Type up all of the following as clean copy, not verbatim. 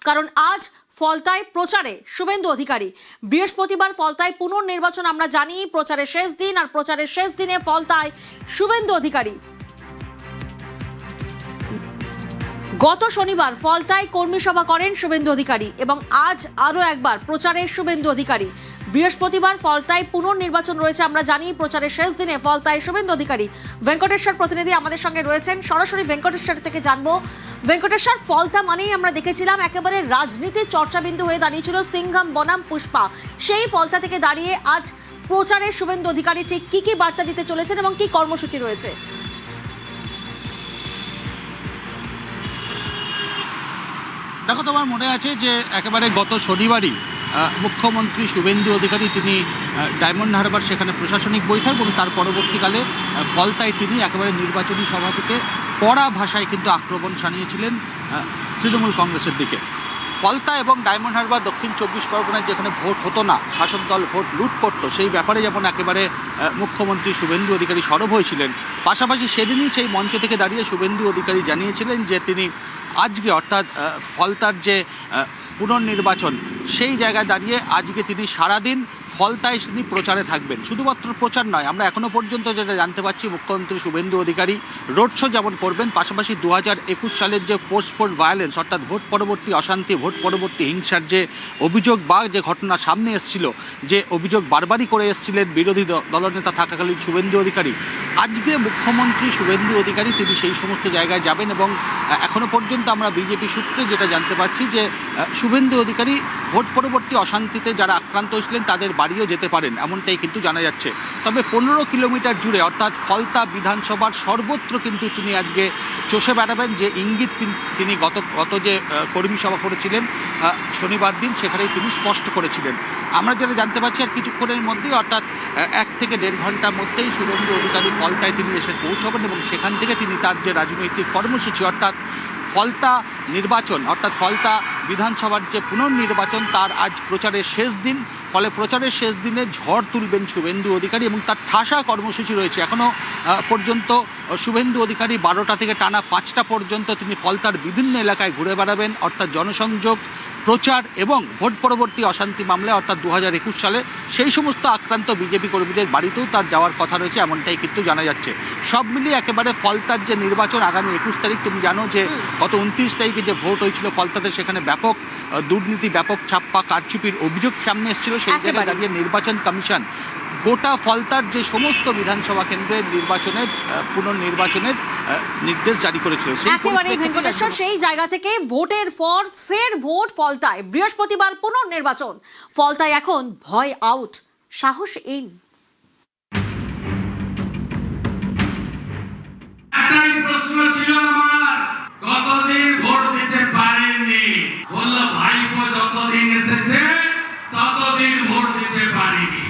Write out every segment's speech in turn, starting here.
কারণ আজ ফলতায় প্রচারে শুভেন্দু অধিকারী। বৃহস্পতিবার ফলতায় পুনর্নির্বাচন, আমরা জানি প্রচারের শেষ দিন, আর প্রচারের শেষ দিনে ফলতায় শুভেন্দু অধিকারী। গত শনিবার ফলতায় কর্মী সভা করেন শুভেন্দু অধিকারী এবং আজ আরও একবার প্রচারে শুভেন্দু অধিকারী। বৃহস্পতিবার ফলতায় পুনর্নির্বাচন রয়েছে, আমরা জানি প্রচারের শেষ দিনে ফলতায় শুভেন্দু অধিকারী। ভেঙ্কটেশ্বর প্রতিনিধি আমাদের সঙ্গে রয়েছেন, সরাসরি ভেঙ্কটেশ্বর থেকে জানবো। ভেঙ্কটেশ্বর, ফলতা মানেই আমরা দেখেছিলাম একেবারে রাজনীতির চর্চাবিন্দু হয়ে দাঁড়িয়েছিল সিংঘাম বনাম পুষ্পা। সেই ফলতা থেকে দাঁড়িয়ে আজ প্রচারে শুভেন্দু অধিকারী ঠিক কি বার্তা দিতে চলেছেন এবং কি কর্মসূচি রয়েছে? দেখো, তোমার মনে আছে যে একেবারে গত শনিবারই মুখ্যমন্ত্রী শুভেন্দু অধিকারী তিনি ডায়মন্ড হারবার সেখানে প্রশাসনিক বৈঠক এবং তার পরবর্তীকালে ফলতায় তিনি একেবারে নির্বাচনী সভা থেকে কড়া ভাষায় কিন্তু আক্রমণ শানিয়েছিলেন তৃণমূল কংগ্রেসের দিকে। ফলতা এবং ডায়মন্ড হারবার দক্ষিণ 24 পরগনায় যেখানে ভোট হতো না, শাসক দল ভোট লুট করতো, সেই ব্যাপারে যেমন একেবারে মুখ্যমন্ত্রী শুভেন্দু অধিকারী সরব হয়েছিলেন, পাশাপাশি সেদিনই সেই মঞ্চ থেকে দাঁড়িয়ে শুভেন্দু অধিকারী জানিয়েছিলেন যে তিনি আজকে অর্থাৎ ফলতার যে পুনর্নির্বাচন সেই জায়গায় দাঁড়িয়ে আজকে তিনি সারাদিন ফলতায় তিনি প্রচারে থাকবেন। শুধুমাত্র প্রচার নয়, আমরা এখনও পর্যন্ত যেটা জানতে পারছি মুখ্যমন্ত্রী শুভেন্দু অধিকারী রোড শো যেমন করবেন, পাশাপাশি 2021 সালের যে পোস্ট ভায়োলেন্স অর্থাৎ ভোট পরবর্তী অশান্তি, ভোট পরবর্তী হিংসার যে অভিযোগ বা যে ঘটনা সামনে এসেছিল, যে অভিযোগ বারবারই করে এসেছিলেন বিরোধী দলনেতা থাকাকালীন শুভেন্দু অধিকারী, আজকে মুখ্যমন্ত্রী শুভেন্দু অধিকারী তিনি সেই সমস্ত জায়গায় যাবেন এবং এখনও পর্যন্ত আমরা বিজেপি সূত্রে যেটা জানতে পারছি যে শুভেন্দু অধিকারী ভোট পরবর্তী অশান্তিতে যারা আক্রান্ত হয়েছিলেন তাদের বাড়িও যেতে পারেন, এমনটাই কিন্তু জানা যাচ্ছে। তবে 15 কিলোমিটার জুড়ে অর্থাৎ ফলতা বিধানসভার সর্বত্র কিন্তু তিনি আজকে চষে বেড়াবেন, যে ইঙ্গিত তিনি গত যে কর্মী সভা করেছিলেন শনিবার দিন সেখানেই তিনি স্পষ্ট করেছিলেন। আমরা যেটা জানতে পারছি আর কিছুক্ষণের মধ্যেই অর্থাৎ 1 থেকে 1.5 ঘন্টার মধ্যেই শুভেন্দু অধিকারী ফলতায় তিনি এসে পৌঁছবেন এবং সেখান থেকে তিনি তার যে রাজনৈতিক কর্মসূচি অর্থাৎ ফলতা নির্বাচন অর্থাৎ ফলতা বিধানসভার যে পুনর্নির্বাচন তার আজ প্রচারের শেষ দিন। ফলে প্রচারের শেষ দিনে ঝড় তুলবেন শুভেন্দু অধিকারী এবং তার ঠাসা কর্মসূচি রয়েছে। এখনও পর্যন্ত শুভেন্দু অধিকারী 12টা থেকে টানা 5টা পর্যন্ত তিনি ফলতার বিভিন্ন এলাকায় ঘুরে বেড়াবেন, অর্থাৎ জনসংযোগ, প্রচার এবং ভোট পরবর্তী অশান্তি মামলায় অর্থাৎ 2021 সালে সেই সমস্ত আক্রান্ত বিজেপি কর্মীদের বাড়িতেও তার যাওয়ার কথা রয়েছে, এমনটাই কিন্তু জানা যাচ্ছে। সব মিলিয়ে একেবারে ফলতার যে নির্বাচন আগামী 21 তারিখ, তুমি জানো যে গত 29 তারিখে যে ভোট হয়েছিল ফলতাতে সেখানে ব্যাপক দুর্নীতি, ব্যাপক ছাপ্পা কারচুপির অভিযোগ সামনে এসেছিল। সেই জায়গায় দাঁড়িয়ে নির্বাচন কমিশন গোটা ফলতার যে সমস্ত বিধানসভা কেন্দ্রের নির্বাচনের পুনর্নির্বাচনের নির্দেশ জারি করেছিল। একেবারেই ভেঙ্কটেশ্বর, সেই জায়গা থেকে ভোটের পর ফের ভোট ফলতায়, বৃহস্পতিবার পুনর্নির্বাচন। ফলতায় এখন ভয় আউট, সাহস ইন। একটাই প্রশ্ন ছিল আমার, কতদিন ভোট দিতে পারেননি? বলল ভাইপো যতদিন এসেছে ততদিন ভোট দিতে পারিনি।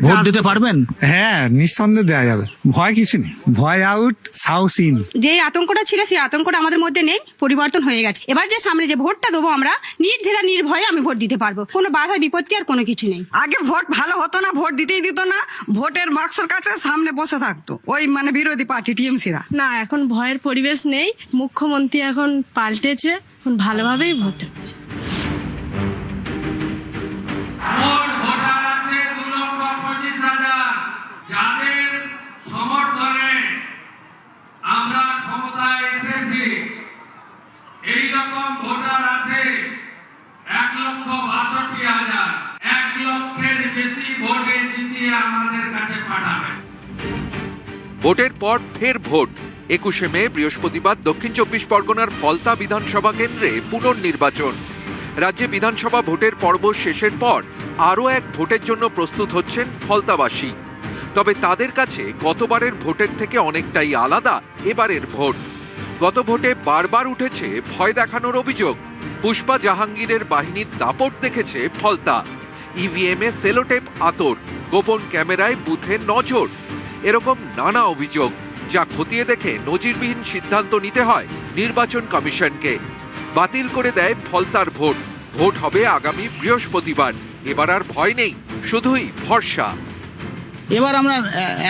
ভোট দিতে পারবেন? হ্যাঁ, নিঃসন্দেহে দেওয়া যাবে, ভয় কিছু নেই, ভয় আউট, সাহস ইন। যে আতঙ্কটা ছিল সেই আতঙ্কটা আমাদের মধ্যে নেই, পরিবর্তন হয়ে গেছে। এবার যে সামনে যে ভোটটা দেবো আমরা নির্দ্বিধা নির্ভয়ে আমি ভোট দিতে পারবো, কোনো বাধা বিপত্তি আর কোনো কিছু নেই। আগে ভোট ভালো হতো না, ভোট দিতেই দিত না, ভোটের বাক্সের কাছে সামনে বসে থাকতো ওই বিরোধী পার্টি টিএমসিরা। না, এখন ভয়ের পরিবেশ নেই, মুখ্যমন্ত্রী এখন পাল্টেছে, এখন ভালোভাবেই ভোট হচ্ছে। ভোটার আছে 2,25,000, যাদের সমর্থনে আমরা ক্ষমতায় এসেছি। এই রকম ভোটার আছে 1,62,000, 1 লক্ষের বেশি ভোটে জিতিয়ে আমাদের কাছে পাঠাবে। ভোটের পর ফের ভোট। 21শে মে বৃহস্পতিবার দক্ষিণ 24 পরগনার ফলতা বিধানসভা কেন্দ্রে পুনর্নির্বাচন। রাজ্যে বিধানসভা ভোটের পর্ব শেষের পর আরও এক ভোটের জন্য প্রস্তুত হচ্ছেন ফলতাবাসী। তবে তাদের কাছে গতবারের ভোটের থেকে অনেকটাই আলাদা এবারের ভোট। গত ভোটে বারবার উঠেছে ভয় দেখানোর অভিযোগ। পুষ্পা জাহাঙ্গীরের বাহিনীর দাপট দেখেছে ফলতা। ইভিএমে সেলোটেপ আতর, গোপন ক্যামেরায় বুথে নজর, এরকম নানা অভিযোগ, যা খতিয়ে দেখে নজিরবিহীন সিদ্ধান্ত নিতে হয় নির্বাচন কমিশনকে। বাতিল করে দেয় ফলতার ভোট। ভোট হবে আগামী বৃহস্পতিবার। এবার আর ভয় নেই, শুধুই ভরসা। এবার আমরা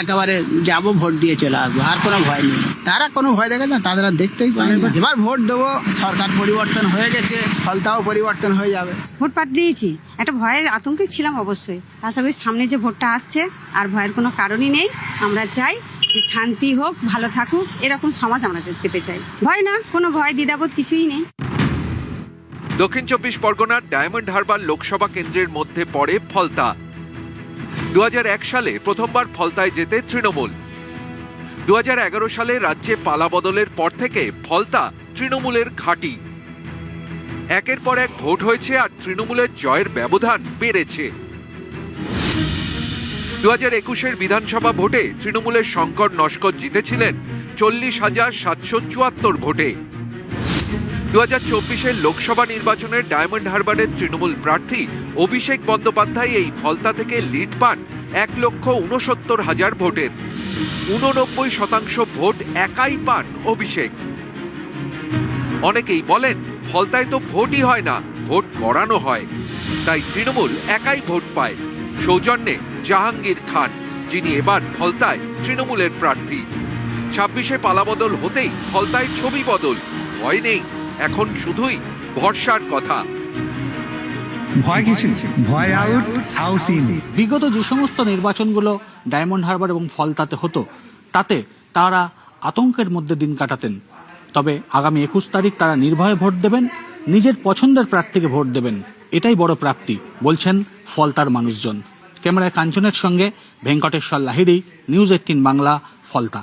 একেবারে যাব, ভোট দিয়ে চলে আসবো, আর কোনো ভয় নেই। তারা কোনো ভয় দেখে না, তারা দেখতেই পায় না। এবার ভোট দেবো, সরকার পরিবর্তন হয়ে গেছে, ফলতাও পরিবর্তন হয়ে যাবে। ভোট পাঠ দিয়েছি, একটা ভয়ের আতঙ্কে ছিলাম অবশ্যই। আশা করি সামনে যে ভোটটা আসছে আর ভয়ের কোনো কারণই নেই। আমরা চাই যে শান্তি হোক, ভালো থাকুক, এরকম সমাজ আমরা পেতে চাই। ভয় না, কোনো ভয় দ্বিধাবোধ কিছুই নেই। দক্ষিণ চব্বিশ পরগনার ডায়মন্ড হারবার লোকসভা কেন্দ্রের মধ্যে পড়ে ফলতা। 2001 সালে প্রথমবার ফলতায় জেতে তৃণমূল। 2011 সালে রাজ্যে পালাবদলের পর থেকে ফলতা তৃণমূলের ঘাঁটি। একের পর এক ভোট হয়েছে আর তৃণমূলের জয়ের ব্যবধান বেড়েছে। 2021 বিধানসভা ভোটে তৃণমূলের শঙ্কর নস্কর জিতেছিলেন 40,774 ভোটে। 2024 লোকসভা নির্বাচনের ডায়মন্ড হারবারের তৃণমূল প্রার্থী অভিষেক বন্দ্যোপাধ্যায় এই ফলতা থেকে লিড পান 1,69,000 ভোটের। 89% ভোট একাই পান অভিষেক। অনেকেই বলেন ফলতায় তো ভোটই হয় না, ভোট করানো হয়, তাই তৃণমূল একাই ভোট পায়। সৌজন্যে জাহাঙ্গীর খান, যিনি এবার ফলতায় তৃণমূলের প্রার্থী। 26-এ পালাবদল হতেই ফলতায় ছবি বদল। ভয় নেই, এখন শুধুই ভরসার কথা। ভয় কিছু নেই, ভয় আউট, সাহস ইন। বিগত যে সমস্ত নির্বাচনগুলো ডায়মন্ড হারবার এবং ফলতাতে হতো, তাতে তারা আতঙ্কের মধ্যে দিন কাটাতেন। তবে আগামী 21 তারিখ তারা নির্ভয়ে ভোট দেবেন, নিজের পছন্দের প্রার্থীকে ভোট দেবেন। এটাই বড় প্রাপ্তি বলছেন ফলতার মানুষজন। ক্যামেরায় কাঞ্চনের সঙ্গে ভেঙ্কটেশ্বর লাহিড়ী, নিউজ 18 বাংলা, ফলতা।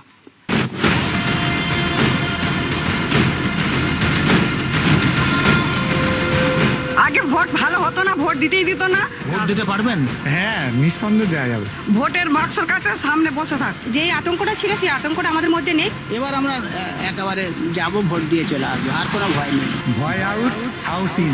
আগে ভোট ভালো হতো না, ভোট দিতেই দিত না। ভোট দিতে পারবেন? হ্যাঁ, নিঃসন্দেহে দেওয়া যাবে। ভোটের বাক্সের কাছে সামনে বসে থাক। যে আতঙ্কটা ছিল সেই আতঙ্কটা আমাদের মধ্যে নেই। এবার আমরা একেবারে যাব, ভোট দিয়ে চলে আসবো, আর কোনো ভয় নেই। ভয় আউট, সাহস ইন।